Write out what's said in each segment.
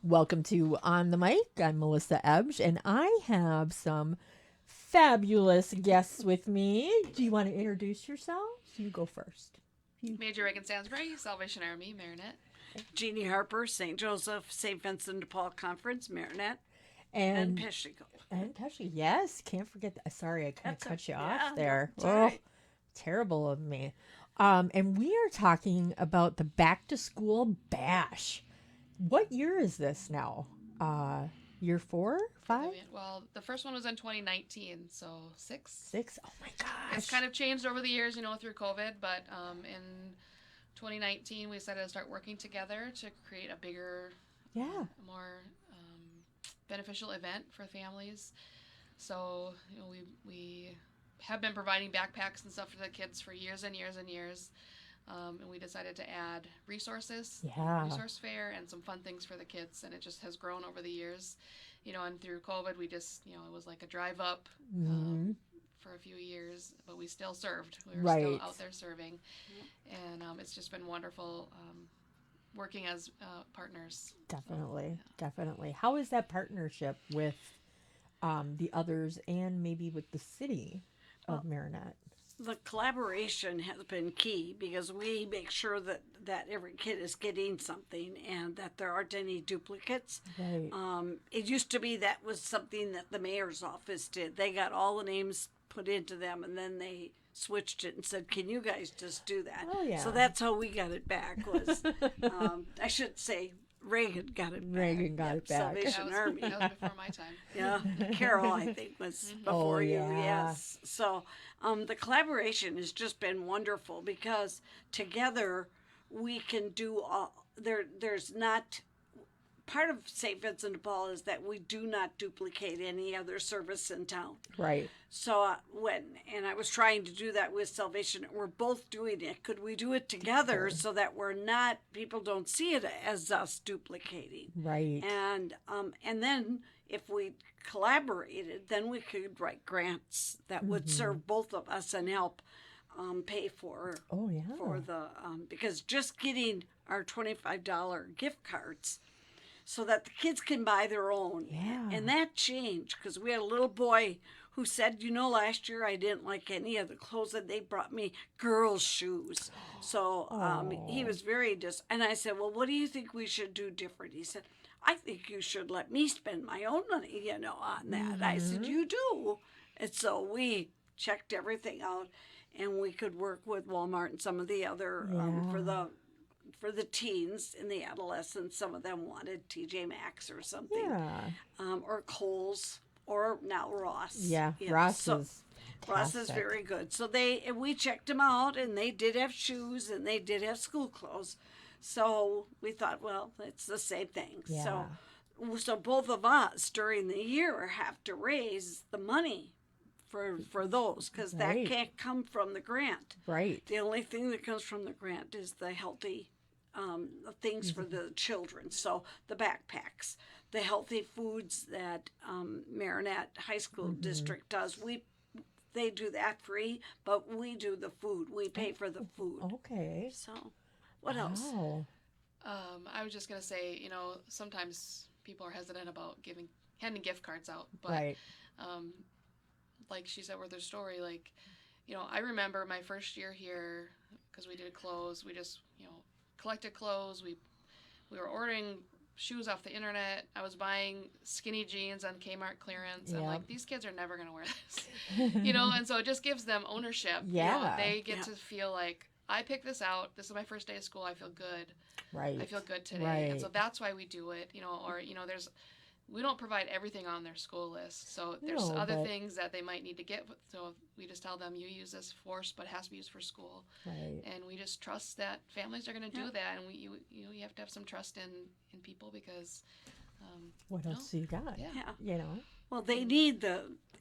Welcome to On the Mic. I'm Melissa Ebsch, and I have some fabulous guests with me. Do you want to introduce yourselves? You go first. Major Reagan Stansbury, Salvation Army, Marinette. Jeannie Harper, St. Joseph, St. Vincent de Paul Conference, Marinette, and And Peshigo. Pesci, yes, can't forget that. Sorry, I kind of cut you off Yeah, there. no, it's all right. Terrible of me. And we are talking about the back to school bash. What year is this now? Year 4, 5, Well, the first one was in 2019, so 6. 6? Oh my gosh! It's kind of changed over the years, through COVID, but in 2019 we decided to start working together to create a bigger, Yeah. more beneficial event for families. So we have been providing backpacks and stuff for the kids for years and years and years. And we decided to add resources, resource fair, and some fun things for the kids, and it just has grown over the years. And through COVID, we just, it was like a drive up for a few years, but we still served. We were still out there serving, and it's just been wonderful working as partners. Definitely, definitely. How is that partnership with the others and maybe with the city of Marinette? The collaboration has been key because we make sure that every kid is getting something and that there aren't any duplicates. Right. It used to be that was something that the mayor's office did. They got all the names put into them and then they switched it and said, "Can you guys just do that?" Oh, yeah. So that's how we got it back. Was I should say Reagan got it back. Reagan got it back. Salvation Army. That was before my time. Yeah, Carol, I think, was before you. Yes. So the collaboration has just been wonderful because together we can do all. There's not part of St. Vincent de Paul is that we do not duplicate any other service in town. Right. So and I was trying to do that with Salvation, we're both doing it. Could we do it together so that people don't see it as us duplicating? Right. And then if we collaborated, then we could write grants that would serve both of us and help pay for for the because just getting our $25 gift cards so that the kids can buy their own. Yeah. And that changed because we had a little boy who said, last year I didn't like any of the clothes and they brought me girls' shoes. So he was very and I said, well, what do you think we should do different? He said, I think you should let me spend my own money, on that. I said, you do. And so we checked everything out and we could work with Walmart and some of the other for the teens and the adolescents. Some of them wanted TJ Maxx or something, or Kohl's, or now Ross. Yeah, Ross is very good. So we checked them out, and they did have shoes, and they did have school clothes. So we thought, well, it's the same thing. Yeah. So both of us during the year have to raise the money for those because that can't come from the grant. Right. The only thing that comes from the grant is the healthy things for the children. So the backpacks, the healthy foods that Marinette High School District does. They do that free, but we do the food. We pay for the food. Okay. So, what else? I was just gonna say, sometimes people are hesitant about handing gift cards out, but like she said with her story, I remember my first year here because we did clothes. We just collected clothes. We were ordering shoes off the internet. I was buying skinny jeans on Kmart clearance. I'm like, these kids are never going to wear this, and so it just gives them ownership. Yeah. They get to feel like, I picked this out. This is my first day of school. I feel good. Right. I feel good today. Right. And so that's why we do it, we don't provide everything on their school list. So there's other things that they might need to get. So we just tell them, you use this but it has to be used for school. Right. And we just trust that families are going to do that. And you have to have some trust in people because. What else do you got? Yeah. You know. Well, they need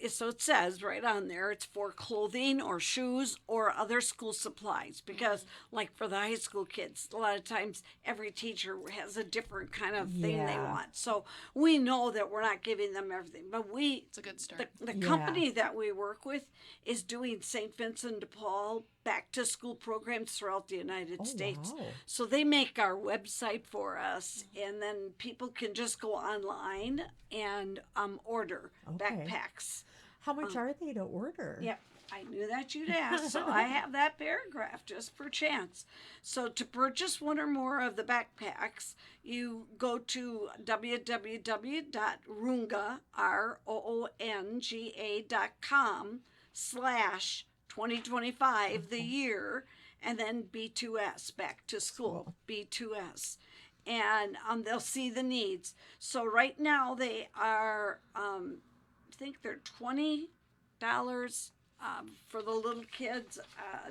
so it says right on there, it's for clothing or shoes or other school supplies. Because, like for the high school kids, a lot of times every teacher has a different kind of thing they Yeah. want. So we know that we're not giving them everything. But It's a good start. the Yeah. company that we work with is doing St. Vincent de Paul back to school programs throughout the United Oh, States. wow. So they make our website for us, and then people can just go online and order Okay. backpacks. How much are they to order? Yep, I knew that you'd ask, so I have that paragraph just for chance. So to purchase one or more of the backpacks, you go to www.runga, ROONGA.com/2025, the year, and then B2S, back to school, B2S. And they'll see the needs. So right now they are, I think they're $20 for the little kids.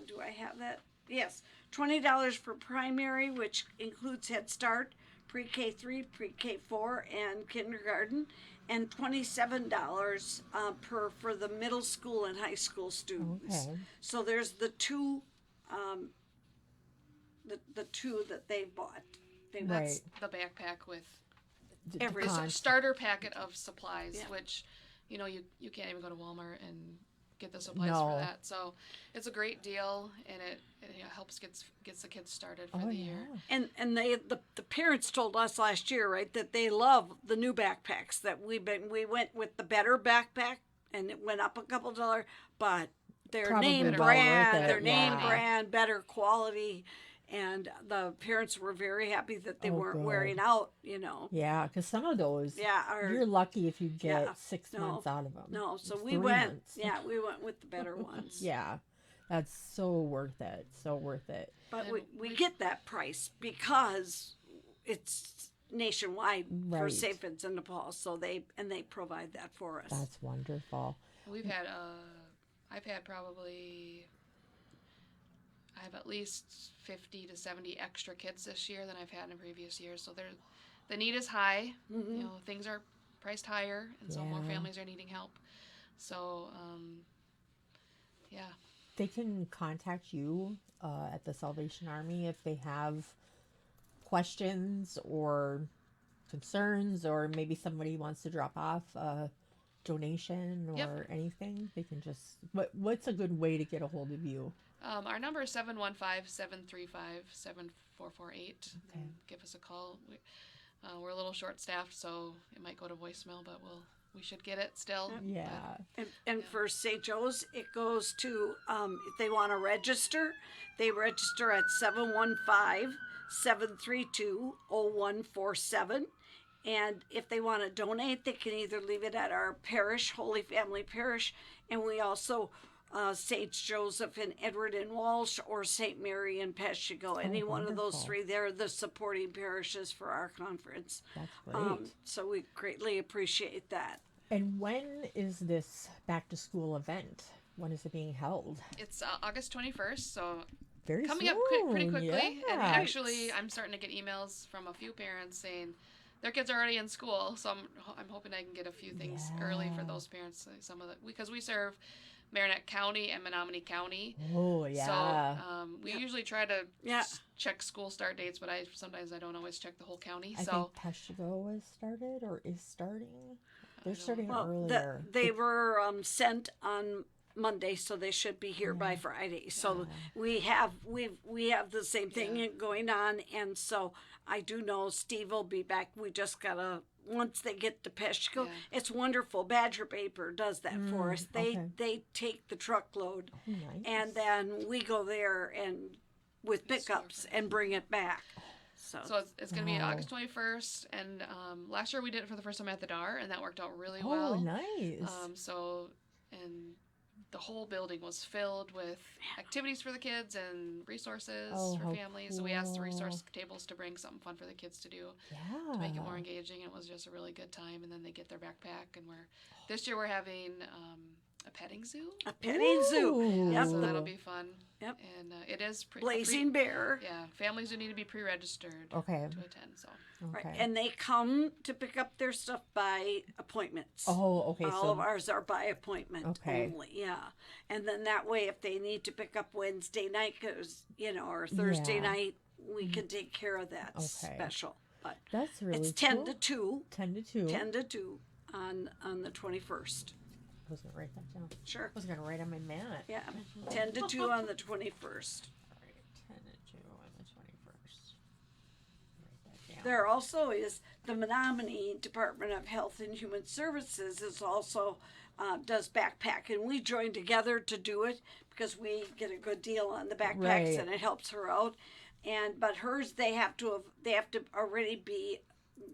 Do I have that? Yes, $20 for primary, which includes Head Start, Pre-K 3, Pre-K 4, and kindergarten, and $27 for the middle school and high school students. Okay. So there's the two, the two that they bought. They bought That's the backpack with The Every- the con- starter packet of supplies, Yeah. which you can't even go to Walmart and get the supplies No. for that. So it's a great deal, and it helps gets the kids started for Oh, the yeah. year. And the parents told us last year, right, that they love the new backpacks. That we went with the better backpack, and it went up a couple $, but their Probably name well brand, worth it, their name yeah. brand, better quality, and the parents were very happy that they Oh, weren't good. wearing out. Yeah, because some of those, Yeah, you're lucky if you get yeah, 6 no, months out of them. No, so we 3 went. months. Yeah, we went with the better ones. Yeah, that's so worth it. So worth it. But And we we- get that price because it's nationwide for Right. St. Vincent de Paul, so they provide that for us. That's wonderful. We've had I've had probably I have at least 50 to 70 extra kids this year than I've had in previous years. So the need is high. Mhm. Things are priced higher, and so more Yeah. families are needing help. So yeah. They can contact you at the Salvation Army if they have questions or concerns, or maybe somebody wants to drop off a donation or Yep. anything. They can just. What's a good way to get a hold of you? Our number is 715-735-7448. Okay. Give us a call. We're a little short-staffed, so it might go to voicemail, but we should get it still. Yeah. And for St. Joe's, it goes to, if they want to register, they register at 715-732-0147. And if they want to donate, they can either leave it at our parish, Holy Family Parish, and we also, St. Joseph and Edward and Walsh, or St. Mary and Peshigo. Any one of those wonderful. three, they're the supporting parishes for our conference. That's great. So we greatly appreciate that. And when is this back to school event? When is it being held? It's August 21st, so Very coming soon. up pretty quickly. And Yeah. actually, I'm starting to get emails from a few parents saying their kids are already in school. So I'm hoping I can get a few things early for Yeah. those parents. Some of the because we serve Marinette County and Menominee County. Oh yeah. So we usually try to Yeah. check school start dates, but sometimes I don't always check the whole county. I So think Peshigo was started or is starting. They're don't starting Well, earlier. they were sent on Monday, so they should be here by Friday. So we have the same thing going on, and so I do know Steve will be back. We just gotta once they get to Peshigo, Yeah. it's wonderful. Badger Paper does that for us. okay. They take the truckload, Oh, nice. and then we go there and with pickups and bring it back. So it's going to be Wow. August 21st, and last year we did it for the first time at the DAR, and that worked out really Oh, well. nice. And the whole building was filled with activities for the kids and resources Oh, for how families. So we asked the resource cool. tables to bring something fun for the kids to do yeah. to make it more engaging. It was just a really good time, and then they get their backpack, and this year we're having a petting zoo. A petting zoo. Ooh. Yep. So The that'll be fun. Yep. And it is blazing bear. Yeah, families who need to be pre-registered Okay. to attend. So Right. Okay. And they come to pick up their stuff by appointments. Oh, okay. All of ours are by appointment Okay. only, yeah. And then that way, if they need to pick up Wednesday night, or Thursday Yeah. night, we can take care of that Okay. special. But That's really it's 10 cool. to 2, 10 to 2. 10 to 2 on the 21st. I was going to write that down. Sure. I was going to write on my mat. Yeah, 10 to 2 on the 21st. All right, 10 to 2 on the 21st. Write that down. There also is the Menominee Department of Health and Human Services is also does backpack, and we join together to do it because we get a good deal on the backpacks Right. and it helps her out. But hers they have to already be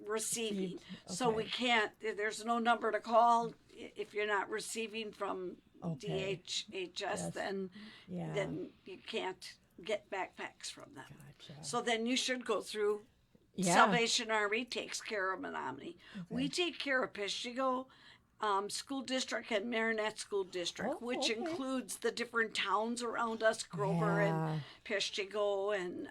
receiving, Received, so we okay. can't. There's no number to call if you're not receiving from Okay. DHHS. Yes. Then Yeah. then you can't get backpacks from them. Gotcha. So then you should go through. Yeah. Salvation Army takes care of Menominee. We take care of Peshtigo School District and Marinette School District, Oh, which okay. includes the different towns around us, Grover and Yeah. Peshtigo and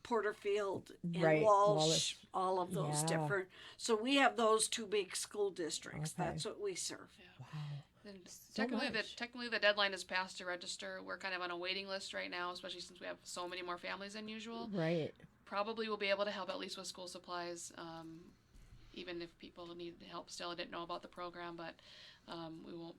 Porterfield and Right, Walsh, Wallace. all of those Yeah. different. So we have those two big school districts. Okay. That's what we serve. Wow. and So technically, much. the deadline is passed to register. We're kind of on a waiting list right now, especially since we have so many more families than usual. Right. Probably will be able to help at least with school supplies, even if people need help still. I didn't know about the program, but we won't,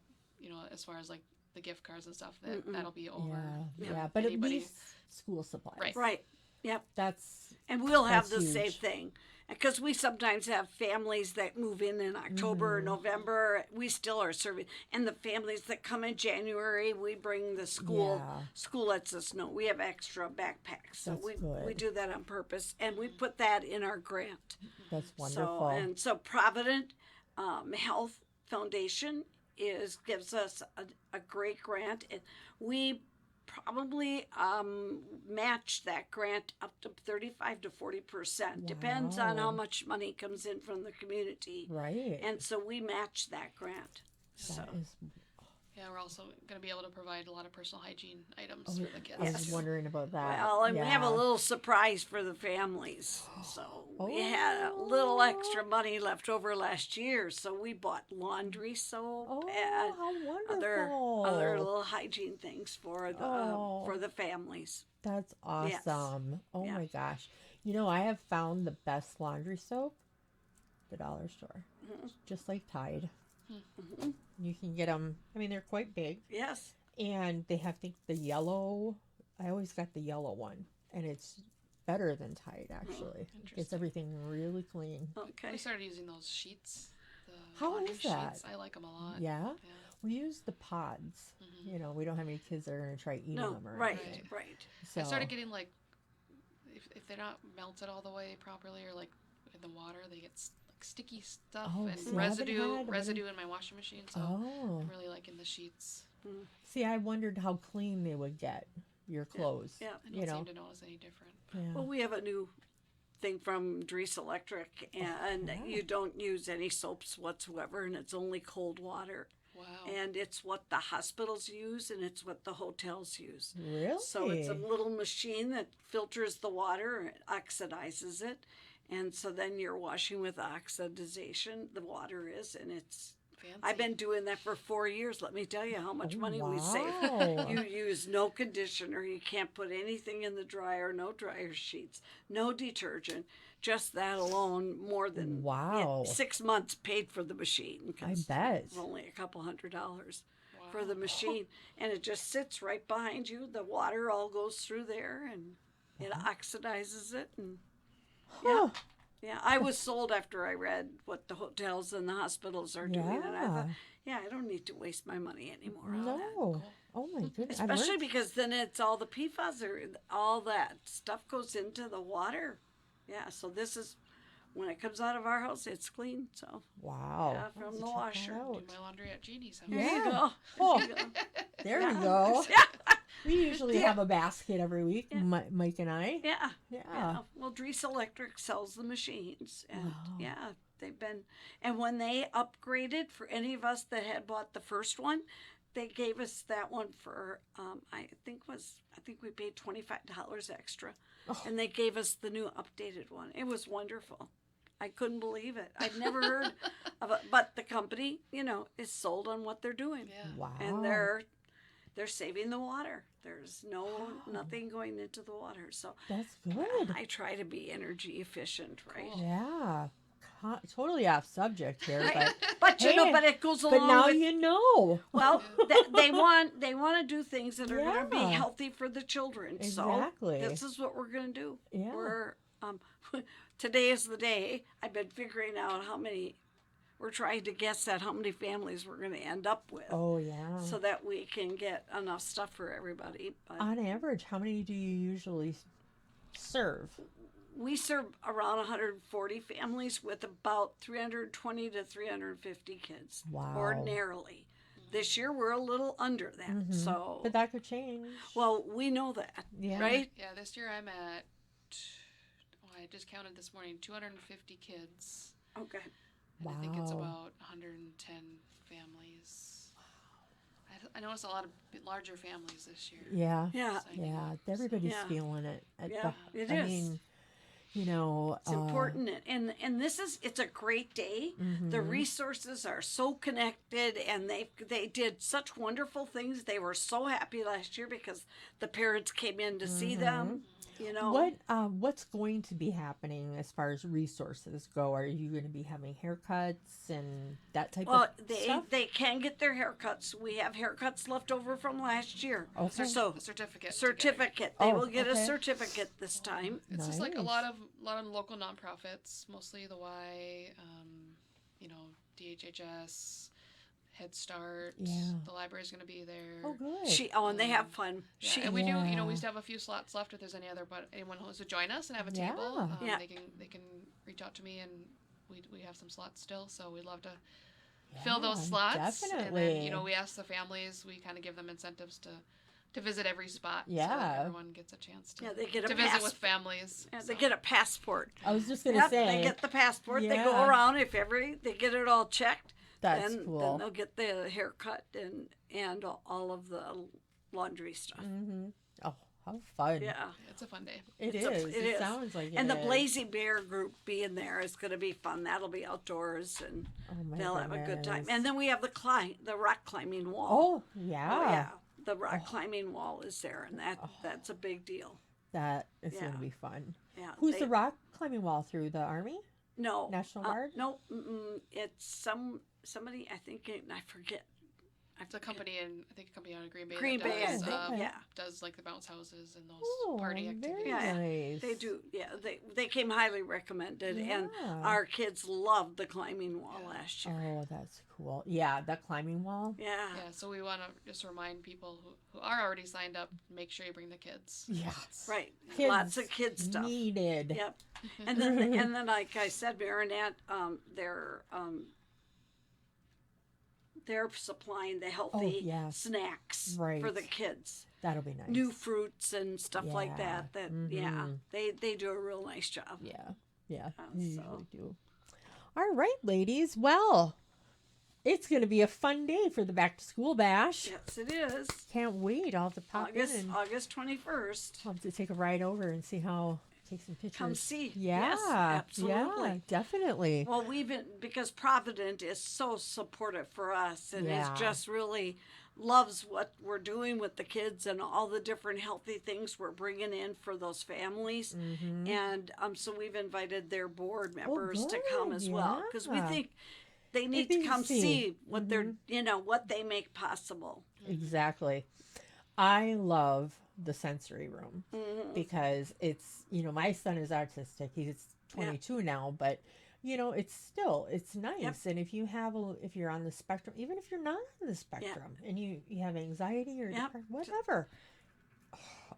as far as like the gift cards and stuff, that'll be over. Yeah. Yeah. Yeah. But Anybody- at least school supplies. Right. Right. Yep. That's And we'll have That's the same huge. thing. Because we sometimes have families that move in October or Mm-hmm. November. We still are serving. And the families that come in January, we bring the school. Yeah. School lets us know. We have extra backpacks. So That's we good. do that on purpose. And we put that in our grant. that's wonderful. So Provident Health Foundation gives us a great grant. And we probably match that grant up to 35 to 40%. Depends on how Wow. much money comes in from the community. Right. And so we match that grant. So that is, Yeah, we're also going to be able to provide a lot of personal hygiene items oh, for the kids. I Yes. was wondering about that. well, and we have a Yeah. little surprise for the families. So we had a little extra money left over last year, so we bought laundry soap Oh, and how wonderful. other little hygiene things for Oh. the families. That's Yes. awesome. Oh Yeah. my gosh. I have found the best laundry soap, the dollar store. Just like Tide. Mm-hmm. You can get them, they're quite big. Yes. And they have the yellow. I always got the yellow one. And it's better than Tide, actually. Gets Interesting. everything really clean. Okay. We started using those sheets. The How laundry is that? Sheets. I like them a lot. Yeah. Yeah. We use the pods. Mhm. We don't have any kids that are going to try eating No, them. Or right, anything. right. So, I started getting if they're not melted all the way properly or like in the water, they get sticky stuff Oh, and see, I haven't had- residue in my washing machine. So Oh. I'm really liking the sheets. See, I wondered how clean they would get your clothes. Yeah. I don't seem to notice any different. Yeah. Well, we have a new thing from Dries Electric, and yeah. you don't use any soaps whatsoever, and it's only cold water. Wow. And it's what the hospitals use, and it's what the hotels use. Really? So it's a little machine that filters the water, and oxidizes it, and so then you're washing with oxidization. The water is, and it's. Fancy. I've been doing that for 4 years. Let me tell you how much Oh, money we wow. save. You use no conditioner. You can't put anything in the dryer. No dryer sheets. No detergent. Just that alone, more than Wow. 6 months paid for the machine. 'Cause bet. it's only a couple $100 Wow. for the machine, and it just sits right behind you. The water all goes through there, and it oxidizes it. And Huh. yeah, I was sold after I read what the hotels and the hospitals are doing, and I thought, Yeah. I don't need to waste my money anymore on that. No. Oh my goodness. I Especially learned- because then it's all the PFAS or all that stuff goes into the water. Yeah, so this is when it comes out of our house, it's clean. So Wow. yeah, I'll from have the to check that washer. out. Do my laundry at Jeannie's house. there Yeah. you go. Oh, There you go. there Yeah. we go. Yeah, We usually Yeah. have a basket every week, Yeah. Mike and I. yeah. Yeah. Yeah. Well, Dries Electric sells the machines, and Wow. yeah, they've been. And when they upgraded, for any of us that had bought the first one, they gave us that one for I think we paid $25 extra, and they gave us the new updated one. It was wonderful. I couldn't believe it. I'd never heard of it, but the company, is sold on what they're doing, Yeah. Wow. and they're saving the water. There's nothing going into the water, so That's good. I try to be energy efficient, right? Cool. Yeah. Totally off subject here, but But Hey, but it goes along but now with. you know. Well, they want to do things that are going to be Yeah. healthy for the children. Exactly. So this is what we're going to do. Yeah. We're today is the day. I've been figuring out how many. We're trying to guess at how many families we're going to end up with, Oh yeah. so that we can get enough stuff for everybody. But On average, how many do you usually serve? we serve around 140 families with about 320 to 350 kids. Wow. Ordinarily. This year we're a little under that. So But that could change. well, we know that, Yeah. right? Yeah, this year I'm at, I just counted this morning, 250 kids. Okay. And I think it's Wow. about 110 families. I noticed a lot of larger families this year. Yeah. Yeah. Signing Yeah. up. Everybody's Yeah. feeling it. Yeah, it I is. mean, It's important, and it's a great day. The resources are so connected, and they did such wonderful things. They were so happy last year because the parents came in to see them. What's going to be happening as far as resources go? Are you going to be having haircuts and that type Well, of stuff? they can get their haircuts. We have haircuts left over from last year. Okay. So A certificate. to get. certificate. They Oh, will get a okay. certificate this time. It's just like a Nice. lot of local nonprofits, mostly the Y, DHHS, Head Start. Yeah. The library's going to be there. Oh, good. And they have fun. Yeah, and we do. Yeah. We still have a few slots left. If there's any other, but anyone who wants to join us and have a Yeah. table, Yeah. they can reach out to me, and we have some slots still. So we'd love to fill those Yeah, slots. definitely. And then we ask the families. We kind of give them incentives to visit every spot. So Yeah. that everyone gets a chance to They get a visit with families. Yeah, so. they get a passport. I was just going to Yep, say. they get the passport. They go Yeah. around they get it all checked. That's then cool. they'll get the haircut and all of the laundry stuff. Mm-hmm. Oh, how fun. Yeah. It's a fun day. It It's is. it It is. sounds like it And the is. Blazy Bear group being there is going to be fun. That'll be outdoors, and Oh, my they'll have a good time. goodness. And then we have the rock climbing wall. Oh, yeah. Oh, yeah. The rock climbing wall is there, and that's a big deal. That is going Yeah. to be fun. Yeah. Who's the rock climbing wall through? The Army? No. National Guard? No. It's somebody. I think I forget. It's a company I think a company out of Green Bay. Green that Bay, I does, think. okay. Yeah. does like the bounce houses and those Oh, party very activities. nice. They do. Yeah. They came highly recommended, and Yeah. our kids loved the climbing wall last year. Oh, that's cool. Yeah, that climbing wall. Yeah. Yeah, so we want to just remind people who are already signed up, make sure you bring the kids. Yeah. Right. Kids Lots of kid stuff. Needed. Yep. And then like I said, Marinette, they're supplying the healthy yes. snacks Right. for the kids. That'll be nice. New fruits and stuff like Yeah. that. Mhm. They do a real nice job. Yeah. Yeah. Oh, You so- usually do. All right, ladies. Well, it's going to be a fun day for the back to school bash. Yes, it is. Can't wait. I'll have to pop in and August 21st. I'll have to take a ride over and see how. Take some pictures. Come see. Yeah. Yes, absolutely. Yeah, definitely. Well, because Provident is so supportive for us and Yeah. is just really loves what we're doing with the kids and all the different healthy things we're bringing in for those families. Mm-hmm. And so we've invited their board members to come good, as well because we yeah. think they need need to to come see. see what they're what they make possible. Exactly. I love the sensory room because it's, my son is autistic. He's 22 now, but it's nice. Yep. And if if you're on the spectrum, even if you're not on the spectrum and you have anxiety or Yep. whatever,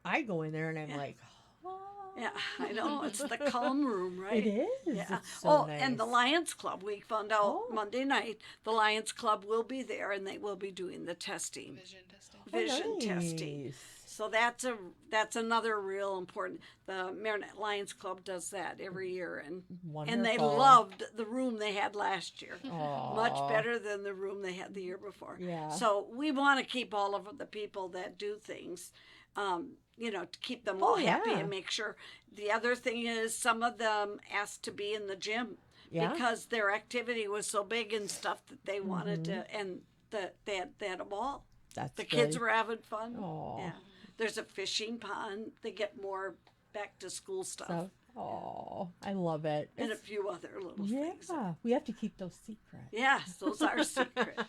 I go in there and I'm Yeah. like, oh. Yeah, I know. It's the calm room, right? It is. Yeah. It's so and the nice. Lions Club, we found out Oh. Monday night, the Lions Club will be there and they will be doing the testing. Vision testing. Vision testing. Nice. So that's another real important. The Marinette Lions Club does that every year, and they Wonderful. loved the room they had last year. Much Aw. better than the room they had the year before. Yeah. So we want to keep all of the people that do things, to keep them all Oh, happy yeah. and make sure. The other thing is some of them asked to be in the gym Yeah. because their activity was so big and stuff that they wanted to, and they had a ball. That's The good. kids were having fun. Aw. Yeah. There's a fishing pond. They get more back to school stuff. So, oh, I love it. And a It's- few other little yeah, things. we have to keep those secret. Yes, those are secret.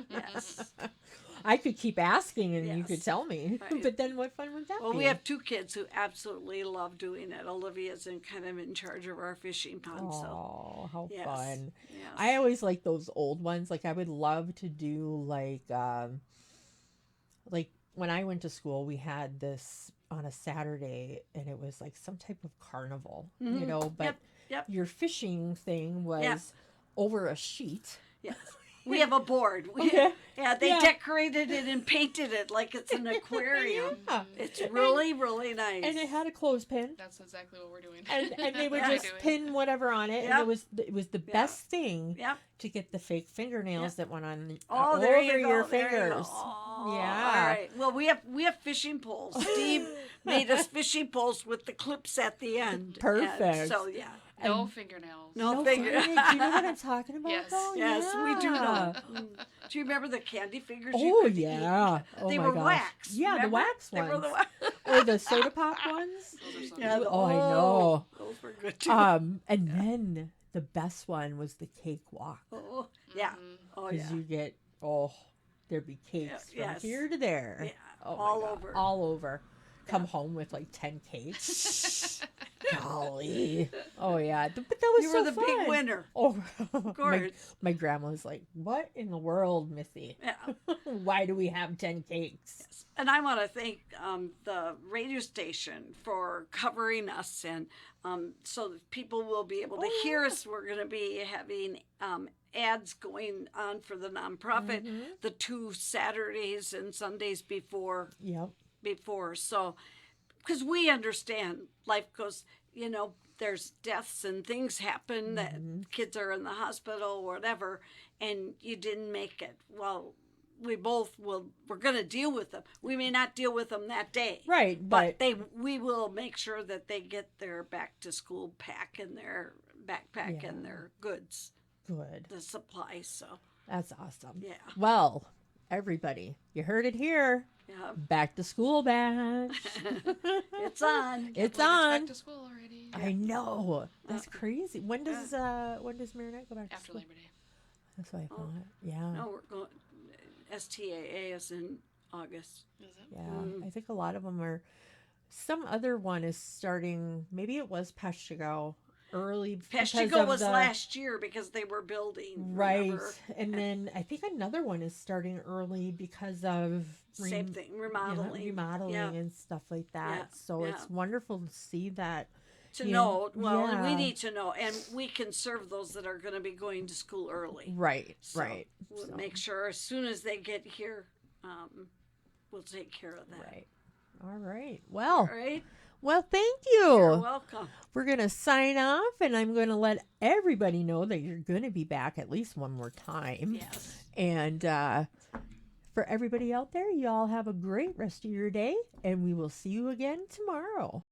Yes. I could keep asking and you Yes. could tell me, Right. but then what fun would that Well, be? we have two kids who absolutely love doing it. Olivia's kind of in charge of our fishing pond. So, Oh, how yes. fun! yes. I always like those old ones. Like I would love to do like when I went to school, we had this on a Saturday, and it was like some type of carnival, Mhm. But Yep. your fishing thing was Yeah. over a sheet. Yes. We have a board. Okay. Yeah, they Yeah. decorated it and painted it like it's an aquarium. Yeah. It's really, really nice. And it had a clothespin. That's exactly what we're doing. And they would Yeah. just pin whatever on it, and Yep. it was the Yeah. best thing Yep. to get the fake fingernails that went on Oh, over there you go. your there you go. fingers. Oh, Yeah. All right. Well, we have fishing poles. Steve made us fishing poles with the clips at the end. Perfect. And so yeah. No And- fingernails. No finger. finger. Do you know what I'm talking about? Yes. though? Yes, we do know. Yeah. Do you remember the candy fingers? you Oh could yeah. eat? Oh They my were gosh. wax. Yeah, the remember? wax They ones. were the wax. Or the soda pop ones. Those are some. Yeah, Oh, I know. Those were good too. And then the best one was the cake walk. Oh, yeah. Mhm. Oh, Because yeah. you get there'd be cakes from yes. here to there. Yeah, Oh my all God, over. All over. Come home with like 10 cakes. Golly. Oh yeah. But that was You so were the fun. big winner. Oh, Of course. my grandma was like, "What in the world, Missy? Yeah. Why do we have 10 cakes?" And I want to thank the radio station for covering us, and so that people will be able to hear us. We're going to be having ads going on for the nonprofit the 2 Saturdays and Sundays before. Yep. So, because we understand life goes, there's deaths and things happen that kids are in the hospital or whatever, and you didn't make it. Well, we're going to deal with them. We may not deal with them that day. Right, but we will make sure that they get their back to school pack and their backpack Yeah. and their goods, good. the supplies. So, That's awesome. yeah. Well, everybody, you heard it here. Yeah. Back to school bash. It's on. It's Believe on. Back to school already. I know. That's crazy. When does Marinette go back to After school? Labor Day. That's what I thought. Yeah. No, we're going. STAA is in August. Is it? Yeah. I think a lot of them are. Some other one is starting. Maybe it was Peshtigo early. because Peshtigo of was the- last year because they were building. Right. remember? And then I think another one is starting early because of Same thing, remodeling. remodeling Yeah. and stuff like that. Yeah, So yeah. it's wonderful to see that. To Yeah, know, well, and we yeah. need to know, and we can serve those that are going to be going to school early. Right. So right. We'll So, make sure as soon as they get here, we'll take care of that. Right. All right. All Well. right. Well, thank You're you. welcome. We're going to sign off, and I'm going to let everybody know that you're going to be back at least one more time. Yes. And for everybody out there, y'all have a great rest of your day, and we will see you again tomorrow.